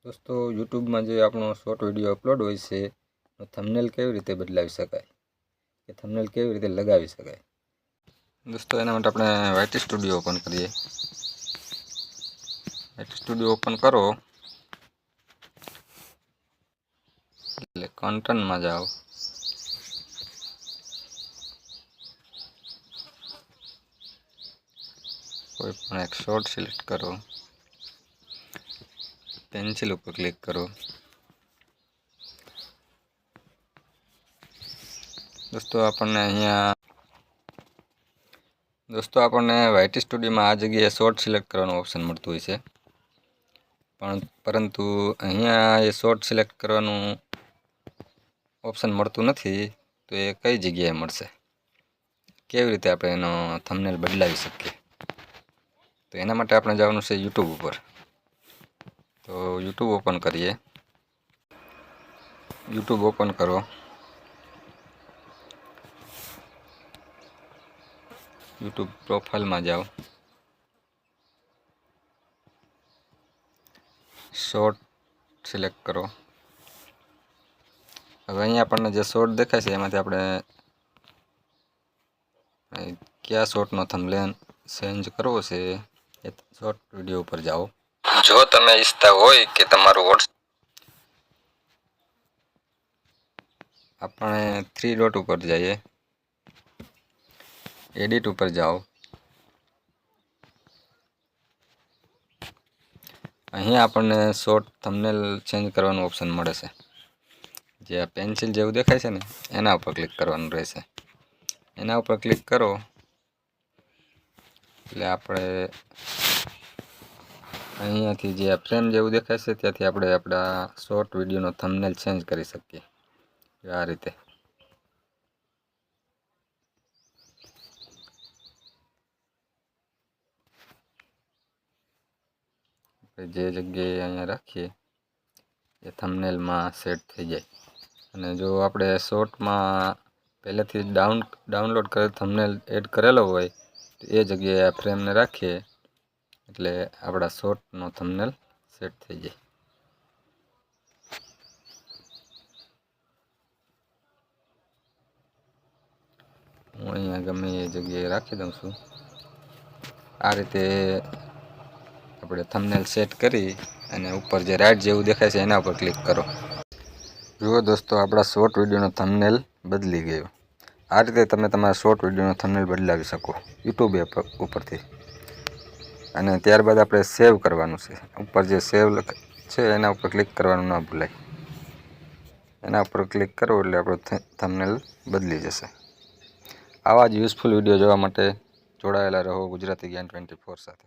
दोस्तों यूट्यूब में जो आपणो शॉर्ट विडियो अपलोड होय छे तो थंबनेल केवी रीते बदलावी शकाय के थंबनेल केवी रीते लगावी शकाय। दोस्तों एना माटे आपणे वाइटी स्टूडियो ओपन करिए। वाइटी स्टूडियो ओपन करो એટલે कंटेंट में जाओ। कोई पण एक शॉर्ट सिलेक्ट करो, पेंसिल पर क्लिक करो। दोस्तों आपने वाइटी स्टूडियो में आ जगह शॉर्ट सिलेक्ट करवानो ऑप्शन मळतो होय छे, परंतु अहींया ये शॉर्ट सिलेक्ट करवानो ऑप्शन मळतुं नथी। तो ये कई जग्याए मळशे, केवी रीते आपणे एनो थंबनेल बदलावी शकीए। तो एना माटे आपणे जवानुं छे यूट्यूब पर। तो यूट्यूब ओपन करिए। यूट्यूब ओपन करो। यूट्यूब प्रोफाइल में जाओ, शॉर्ट सिलेक्ट करो। हवे अहीं आपणे जे शॉर्ट देखाय छे एमांथी आपणे क्या शॉर्टनो थंबनेल चेन्ज करवो छे ए शॉर्ट विडियो पर जाओ। जो तमे इच्छता होय के तमारुं આપણે 3 डॉट ઉપર જઈએ, एडिट ઉપર जाओ। અહીં આપણને શોર્ટ થંબનેલ ચેન્જ કરવાનું ઓપ્શન મળે છે। જે આ પેન્સિલ જેવું દેખાય છે ને એના ઉપર ક્લિક કરવાનું રહેશે। એના ઉપર ક્લિક કરો એટલે આપણે અહીંયાથી જે આ ફ્રેમ જેવું દેખાય છે ત્યાંથી આપણે આપણા શોર્ટ વિડીયોનો થંબનેલ ચેન્જ કરી શકીએ આ રીતે। जे जगह अहीं राखीए ए थंबनेल में सेट थई जाए। अने जो आपणे शॉर्ट में पहलेथी डाउनलॉड करेल थंबनेल एड करेलो होय तो ए जगह फ्रेम ने राखीए एटले आपणा शॉर्टनो थंबनेल सेट थई जाए। हूँ अहींया गमे ए जगह राखी दऊं छुं। आ रीते આપણે થંબનેલ સેટ કરી અને ઉપર જે રાઇટ જેવું દેખાય છે એના ઉપર ક્લિક કરો। જુઓ દોસ્તો આપણા શોર્ટ વિડીયોનો થંબનેલ બદલી ગયો। આ રીતે તમે તમારા શોર્ટ વિડીયોનો થંબનેલ બદલાવી શકો યુટ્યુબ એપ ઉપરથી। અને ત્યારબાદ આપણે સેવ કરવાનું છે। ઉપર જે સેવ છે એના ઉપર ક્લિક કરવાનું ના ભૂલાય। એના ઉપર ક્લિક કરો એટલે આપણો થંબનેલ બદલી જશે। આવા જ યુઝફુલ વિડીયો જોવા માટે જોડાયેલા રહો ગુજરાતી જ્ઞાન 24 સાથે।